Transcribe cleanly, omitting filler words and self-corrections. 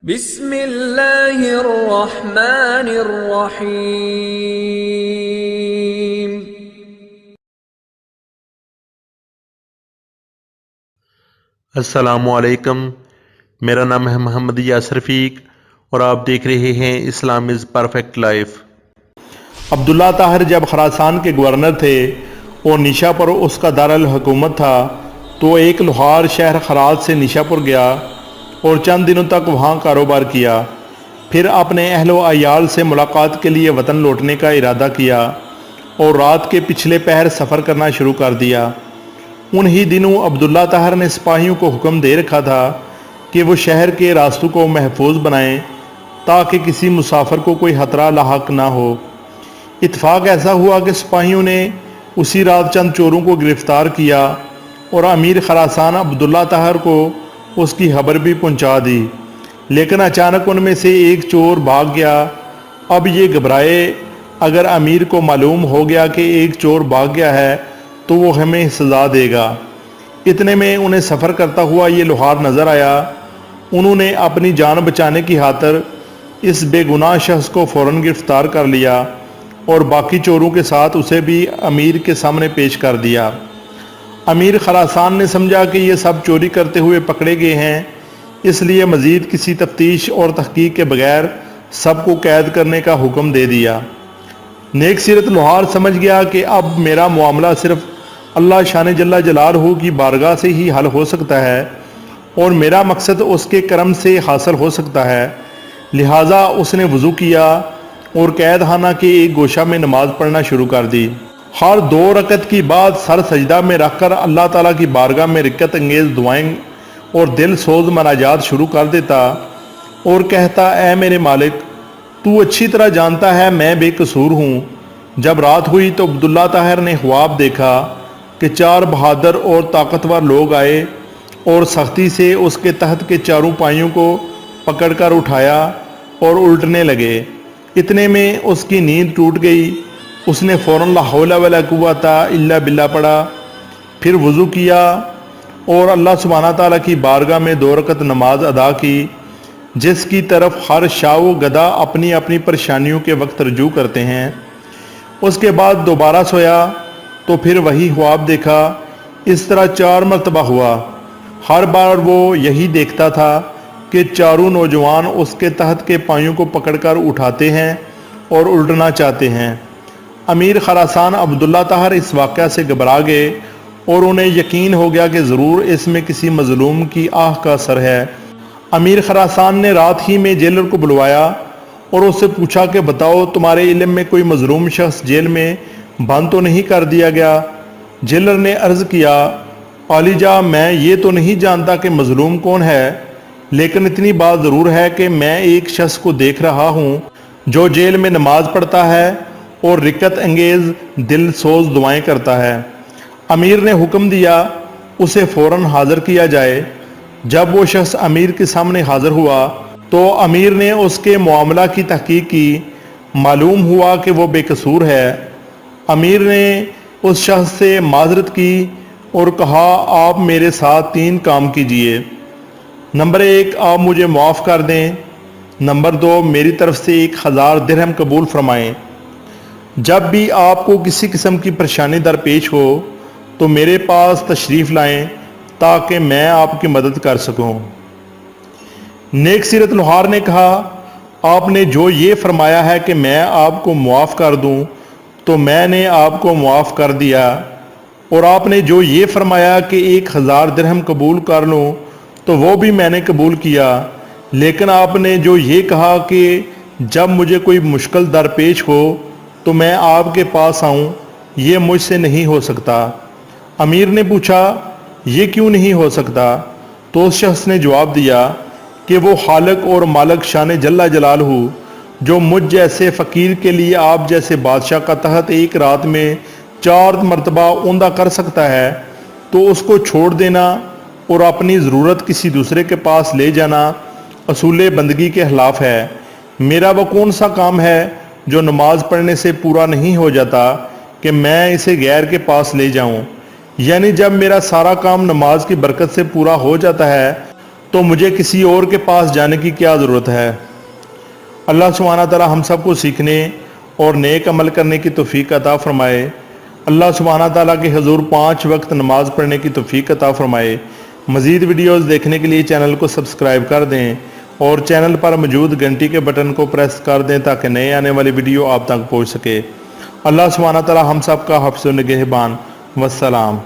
بسم اللہ الرحمن الرحیم۔ السلام علیکم، میرا نام ہے محمد یاسر رفیق اور آپ دیکھ رہے ہیں اسلام از پرفیکٹ لائف۔ عبداللہ طاہر جب خراسان کے گورنر تھے اور نیشاپور اس کا دارالحکومت تھا تو ایک لوہار شہر خراج سے نیشاپور گیا اور چند دنوں تک وہاں کاروبار کیا، پھر اپنے اہل و عیال سے ملاقات کے لیے وطن لوٹنے کا ارادہ کیا اور رات کے پچھلے پہر سفر کرنا شروع کر دیا۔ انہی دنوں عبداللہ طاہر نے سپاہیوں کو حکم دے رکھا تھا کہ وہ شہر کے راستوں کو محفوظ بنائیں تاکہ کسی مسافر کو کوئی خطرہ لاحق نہ ہو۔ اتفاق ایسا ہوا کہ سپاہیوں نے اسی رات چند چوروں کو گرفتار کیا اور امیر خراسان عبداللہ طاہر کو اس کی خبر بھی پہنچا دی، لیکن اچانک ان میں سے ایک چور بھاگ گیا۔ اب یہ گھبرائے، اگر امیر کو معلوم ہو گیا کہ ایک چور بھاگ گیا ہے تو وہ ہمیں سزا دے گا۔ اتنے میں انہیں سفر کرتا ہوا یہ لوہار نظر آیا۔ انہوں نے اپنی جان بچانے کی خاطر اس بے گناہ شخص کو فوراً گرفتار کر لیا اور باقی چوروں کے ساتھ اسے بھی امیر کے سامنے پیش کر دیا۔ امیر خراسان نے سمجھا کہ یہ سب چوری کرتے ہوئے پکڑے گئے ہیں، اس لیے مزید کسی تفتیش اور تحقیق کے بغیر سب کو قید کرنے کا حکم دے دیا۔ نیک سیرت لوہار سمجھ گیا کہ اب میرا معاملہ صرف اللہ شان جل جلالہ کی بارگاہ سے ہی حل ہو سکتا ہے اور میرا مقصد اس کے کرم سے حاصل ہو سکتا ہے، لہٰذا اس نے وضو کیا اور قید خانہ کے ایک گوشہ میں نماز پڑھنا شروع کر دی۔ ہر 2 رکعت کی بعد سر سجدہ میں رکھ کر اللہ تعالیٰ کی بارگاہ میں رکعت انگیز دعائیں اور دل سوز مناجات شروع کر دیتا اور کہتا، اے میرے مالک، تو اچھی طرح جانتا ہے میں بے قصور ہوں۔ جب رات ہوئی تو عبداللہ طاہر نے خواب دیکھا کہ 4 بہادر اور طاقتور لوگ آئے اور سختی سے اس کے تحت کے چاروں پائیوں کو پکڑ کر اٹھایا اور الٹنے لگے۔ اتنے میں اس کی نیند ٹوٹ گئی۔ اس نے فوراً لا حول ولا قوۃ الا باللہ پڑھا، پھر وضو کیا اور اللہ سبحانہ تعالیٰ کی بارگاہ میں 2 رکعت نماز ادا کی، جس کی طرف ہر شاہ و گدا اپنی اپنی پریشانیوں کے وقت رجوع کرتے ہیں۔ اس کے بعد دوبارہ سویا تو پھر وہی خواب دیکھا۔ اس طرح 4 مرتبہ ہوا۔ ہر بار وہ یہی دیکھتا تھا کہ چاروں نوجوان اس کے تحت کے پایوں کو پکڑ کر اٹھاتے ہیں اور الٹنا چاہتے ہیں۔ امیر خراسان عبداللہ طاہر اس واقعہ سے گھبرا گئے اور انہیں یقین ہو گیا کہ ضرور اس میں کسی مظلوم کی آہ کا اثر ہے۔ امیر خراسان نے رات ہی میں جیلر کو بلوایا اور اس سے پوچھا کہ بتاؤ، تمہارے علم میں کوئی مظلوم شخص جیل میں بند تو نہیں کر دیا گیا؟ جیلر نے عرض کیا، عالی جاں، میں یہ تو نہیں جانتا کہ مظلوم کون ہے، لیکن اتنی بات ضرور ہے کہ میں ایک شخص کو دیکھ رہا ہوں جو جیل میں نماز پڑھتا ہے اور رکعت انگیز دل سوز دعائیں کرتا ہے۔ امیر نے حکم دیا اسے فوراً حاضر کیا جائے۔ جب وہ شخص امیر کے سامنے حاضر ہوا تو امیر نے اس کے معاملہ کی تحقیق کی۔ معلوم ہوا کہ وہ بے قصور ہے۔ امیر نے اس شخص سے معذرت کی اور کہا، آپ میرے ساتھ 3 کام کیجئے۔ نمبر 1، آپ مجھے معاف کر دیں۔ نمبر 2، میری طرف سے 1000 درہم قبول فرمائیں۔ جب بھی آپ کو کسی قسم کی پریشانی درپیش ہو تو میرے پاس تشریف لائیں تاکہ میں آپ کی مدد کر سکوں۔ نیک سیرت لوہار نے کہا، آپ نے جو یہ فرمایا ہے کہ میں آپ کو معاف کر دوں تو میں نے آپ کو معاف کر دیا، اور آپ نے جو یہ فرمایا کہ 1000 درہم قبول کر لوں تو وہ بھی میں نے قبول کیا، لیکن آپ نے جو یہ کہا کہ جب مجھے کوئی مشکل درپیش ہو تو میں آپ کے پاس آؤں، یہ مجھ سے نہیں ہو سکتا۔ امیر نے پوچھا، یہ کیوں نہیں ہو سکتا؟ تو اس شخص نے جواب دیا کہ وہ خالق اور مالک شان جل جلالہ جو مجھ جیسے فقیر کے لیے آپ جیسے بادشاہ کا تحت ایک رات میں 4 مرتبہ اوندا کر سکتا ہے، تو اس کو چھوڑ دینا اور اپنی ضرورت کسی دوسرے کے پاس لے جانا اصول بندگی کے خلاف ہے۔ میرا وہ کون سا کام ہے جو نماز پڑھنے سے پورا نہیں ہو جاتا کہ میں اسے غیر کے پاس لے جاؤں؟ یعنی جب میرا سارا کام نماز کی برکت سے پورا ہو جاتا ہے تو مجھے کسی اور کے پاس جانے کی کیا ضرورت ہے؟ اللہ سبحانہ تعالی ہم سب کو سیکھنے اور نیک عمل کرنے کی توفیق عطا فرمائے۔ اللہ سبحانہ تعالیٰ کے حضور 5 وقت نماز پڑھنے کی توفیق عطا فرمائے۔ مزید ویڈیوز دیکھنے کے لیے چینل کو سبسکرائب کر دیں اور چینل پر موجود گھنٹی کے بٹن کو پریس کر دیں تاکہ نئے آنے والی ویڈیو آپ تک پہنچ سکے۔ اللہ سبحانہ تعالیٰ ہم سب کا حفظ و نگہبان۔ والسلام۔